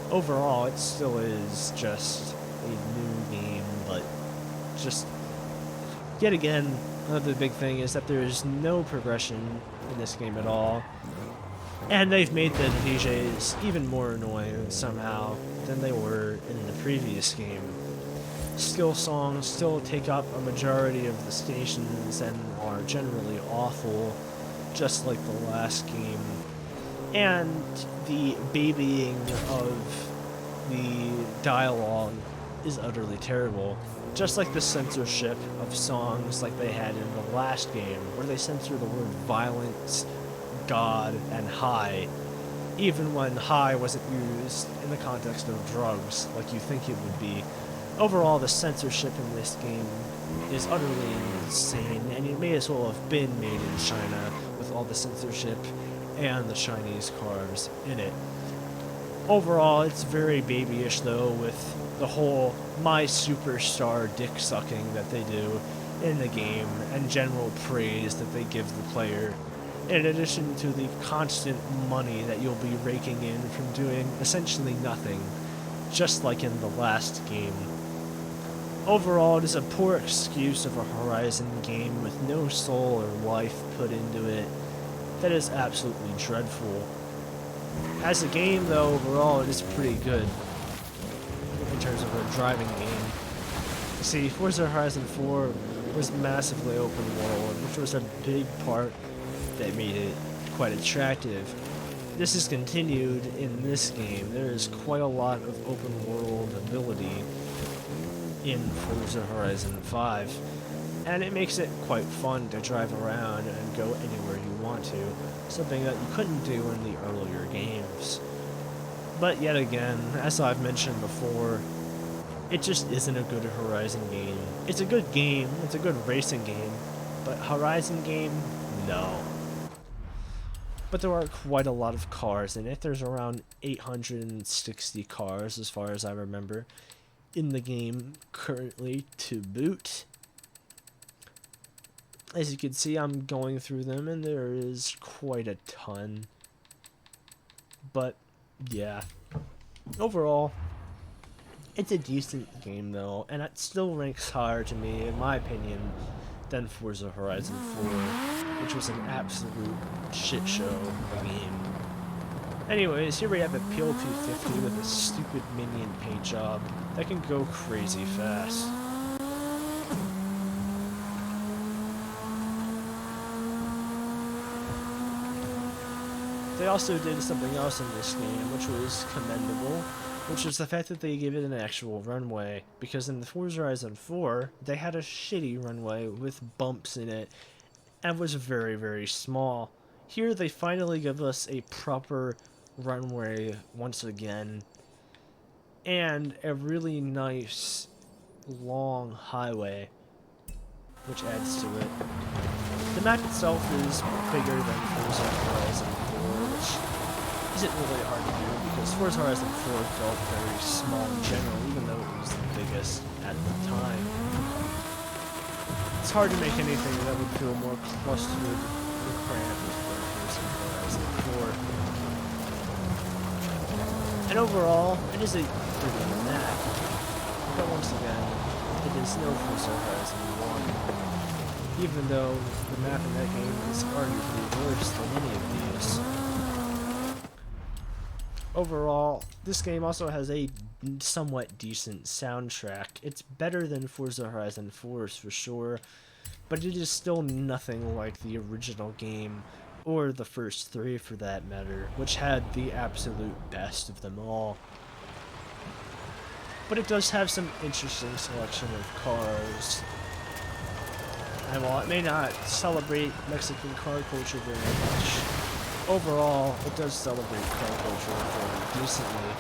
Overall, it still is just a new game, but just yet again, another big thing is that there is no progression in this game at all. And they've made the DJs even more annoying somehow than they were in the previous game. Skill songs still take up a majority of the stations and are generally awful, just like the last game. And the babying of the dialogue is utterly terrible. Just like the censorship of songs like they had in the last game, where they censor the word violence, God, and high, even when high wasn't used in the context of drugs like you think it would be. Overall, the censorship in this game is utterly insane, and it may as well have been made in China with all the censorship and the Chinese cars in it. Overall, it's very babyish though, with the whole my superstar dick sucking that they do in the game, and general praise that they give the player in addition to the constant money that you'll be raking in from doing essentially nothing, just like in the last game. Overall, it is a poor excuse of a Horizon game with no soul or life put into it that is absolutely dreadful. As a game, though, overall, it is pretty good in terms of a driving game. You see, Forza Horizon 4 was massively open world, which was a big part that made it quite attractive. This is continued in this game. There is quite a lot of open world ability in Forza Horizon 5, and it makes it quite fun to drive around and go anywhere you want to, something that you couldn't do in the earlier games. But yet again, as I've mentioned before, it just isn't a good Horizon game. It's a good game, it's a good racing game, but Horizon game, no. But there are quite a lot of cars in it. There's around 860 cars, as far as I remember, in the game currently to boot. As you can see, I'm going through them, and there is quite a ton. But, yeah. Overall, it's a decent game, though, and it still ranks higher to me, in my opinion, than Forza Horizon 4, which was an absolute shit show of a game. Anyways, here we have a PL250 with a stupid minion paint job that can go crazy fast. They also did something else in this game, which was commendable, which is the fact that they gave it an actual runway, because in the Forza Horizon 4, they had a shitty runway with bumps in it, and was very, very small. Here, they finally give us a proper runway once again, and a really nice, long highway, which adds to it. The map itself is bigger than Forza Horizon 4, which isn't really hard to do, because Forza Horizon 4 felt very small in general, even though it was the biggest at the time. It's hard to make anything that would feel more clustered or cramped than Forza Horizon 4. And overall, it is a pretty good map, but once again, it is no Forza Horizon 1, even though the map in that game is arguably worse than any of these. Overall, this game also has a somewhat decent soundtrack. It's better than Forza Horizon 4's for sure, but it is still nothing like the original game, or the first three for that matter, which had the absolute best of them all. But it does have some interesting selection of cars. And while it may not celebrate Mexican car culture very much, overall, it does celebrate car culture very decently.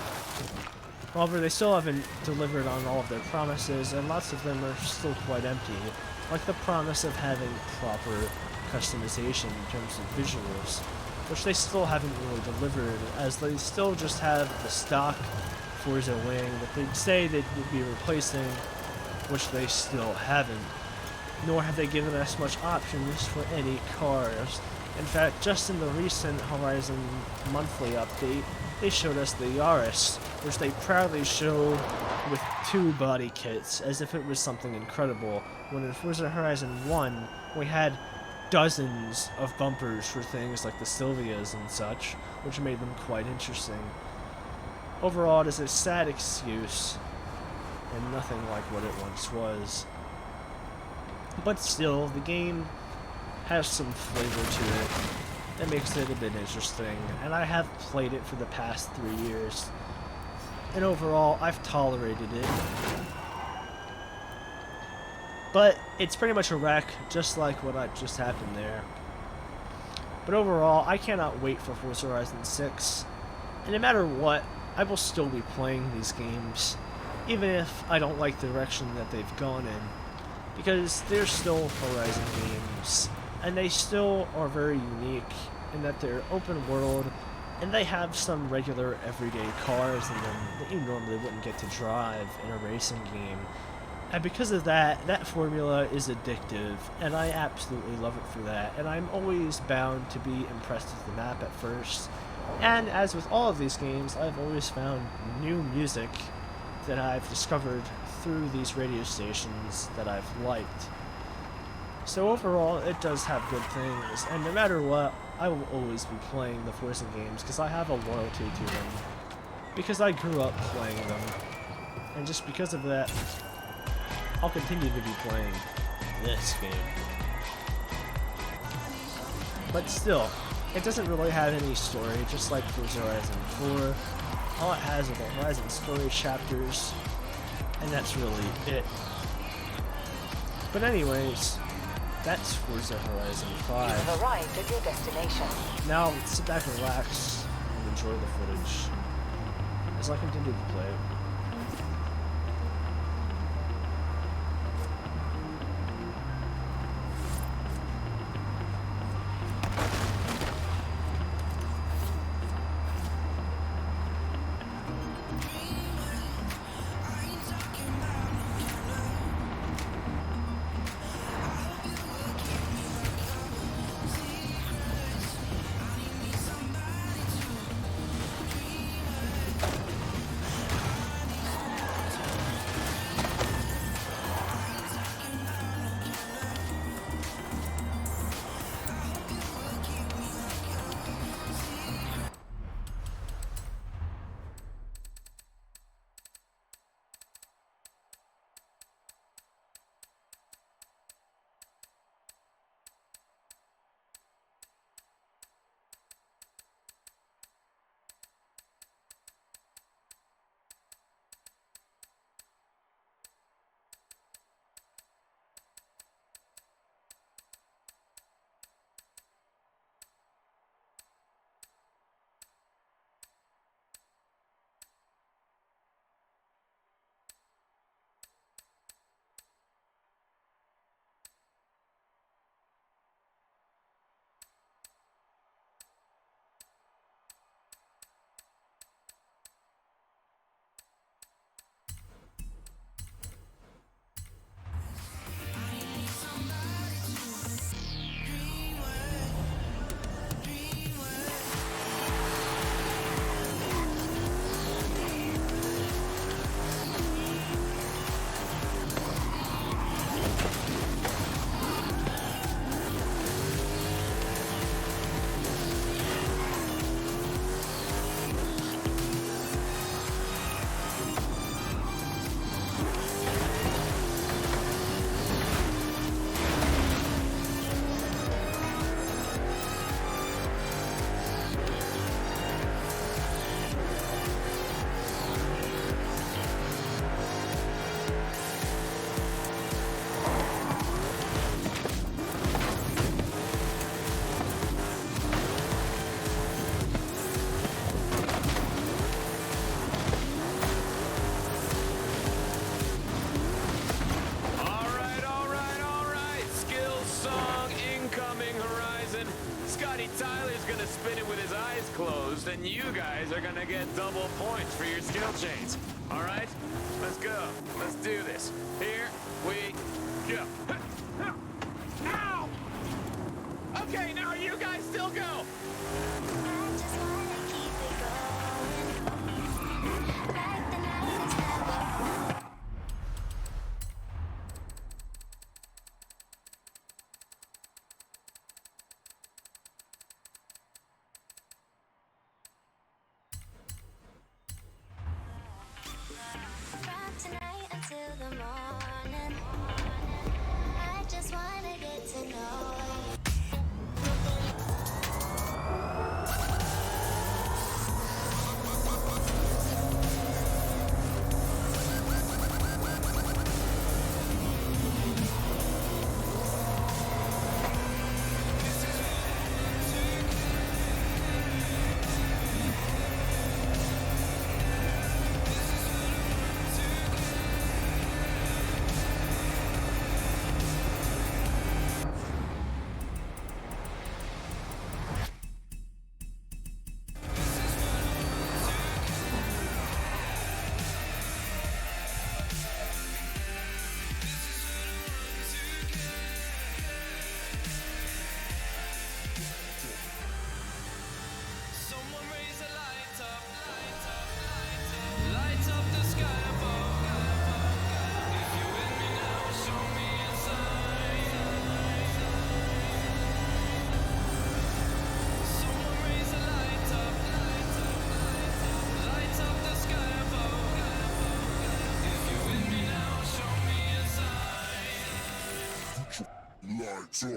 However, they still haven't delivered on all of their promises, and lots of them are still quite empty, like the promise of having proper customization in terms of visuals, which they still haven't really delivered, as they still just have the stock Forza wing that they'd say they would be replacing, which they still haven't. Nor have they given us much options for any cars. In fact, just in the recent Horizon monthly update, they showed us the Yaris, which they proudly showed with 2 body kits, as if it was something incredible, when in Forza Horizon 1, we had dozens of bumpers for things like the Silvias and such, which made them quite interesting. Overall, it is a sad excuse, and nothing like what it once was. But still, the game has some flavor to it that makes it a bit interesting, and I have played it for the past 3 years, and overall, I've tolerated it. But it's pretty much a wreck, just like what just happened there. But overall, I cannot wait for Forza Horizon 6, and no matter what, I will still be playing these games, even if I don't like the direction that they've gone in, because they're still Horizon games, and they still are very unique in that they're open world, and they have some regular everyday cars in them that you normally wouldn't get to drive in a racing game, And because of that, that formula is addictive, and I absolutely love it for that. And I'm always bound to be impressed with the map at first. And as with all of these games, I've always found new music that I've discovered through these radio stations that I've liked. So overall, it does have good things, and no matter what, I will always be playing the Forza games because I have a loyalty to them. Because I grew up playing them. And just because of that, I'll continue to be playing this game. But still, it doesn't really have any story, just like Forza Horizon 4. All it has are the Horizon story chapters, and that's really it. But anyways, that's Forza Horizon 5. You have arrived at your destination. Now, sit back and relax and enjoy the footage as I continue to play it. Then you guys are gonna get double points for your skill chains. All right? Let's go. Let's do this. Here we go. Ow! Okay, now you guys still go. I just wanna keep it going, like the night is never. From tonight until the morning, I just wanna get to know you. Lights up.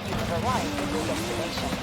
You have arrived at your destination.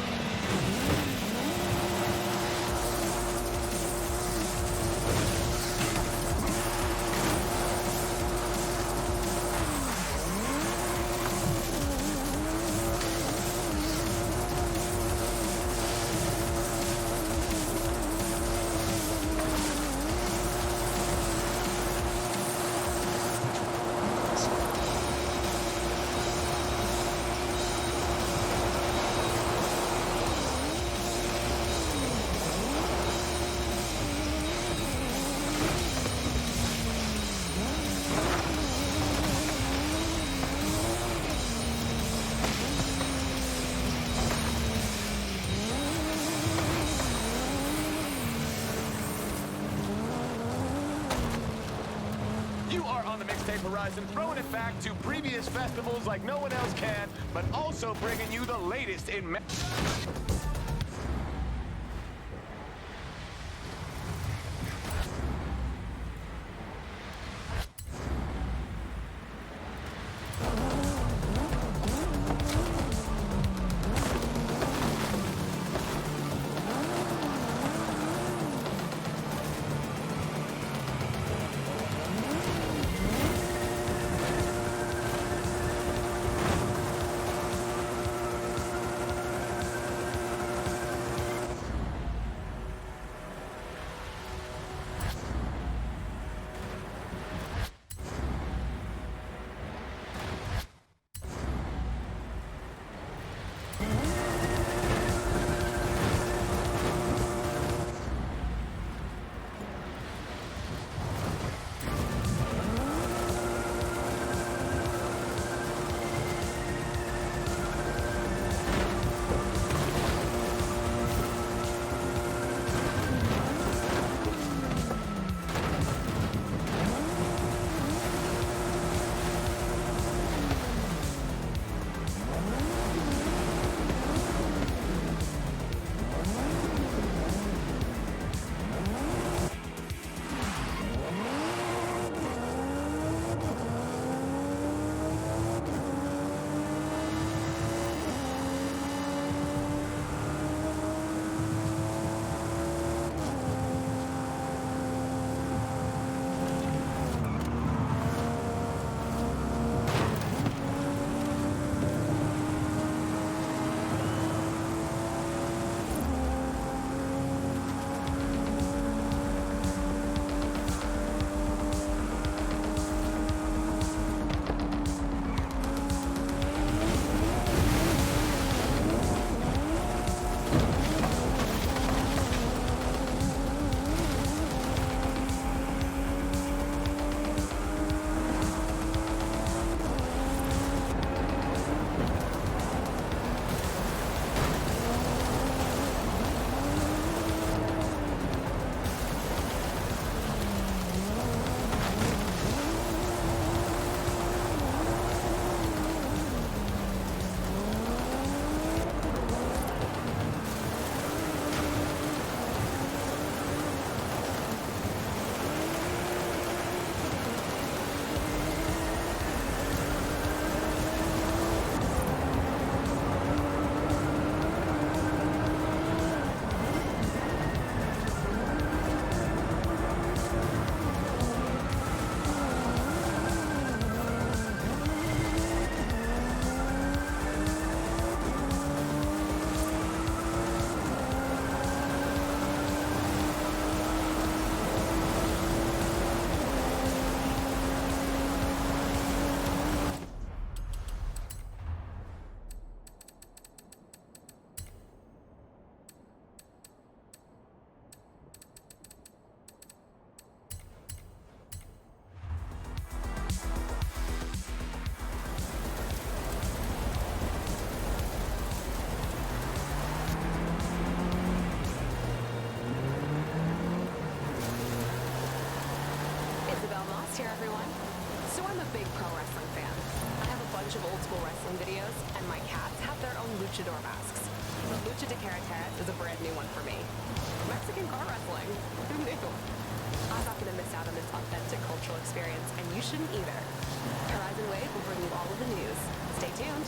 You are on the Mixtape Horizon, throwing it back to previous festivals like no one else can, but also bringing you the latest in... here, everyone. So I'm a big pro wrestling fan. I have a bunch of old school wrestling videos, and my cats have their own luchador masks. The Lucha de Carreteras is a brand new one for me. Mexican car wrestling. Who knew? I'm not going to miss out on this authentic cultural experience, and you shouldn't either. Horizon Wave will bring you all of the news. Stay tuned.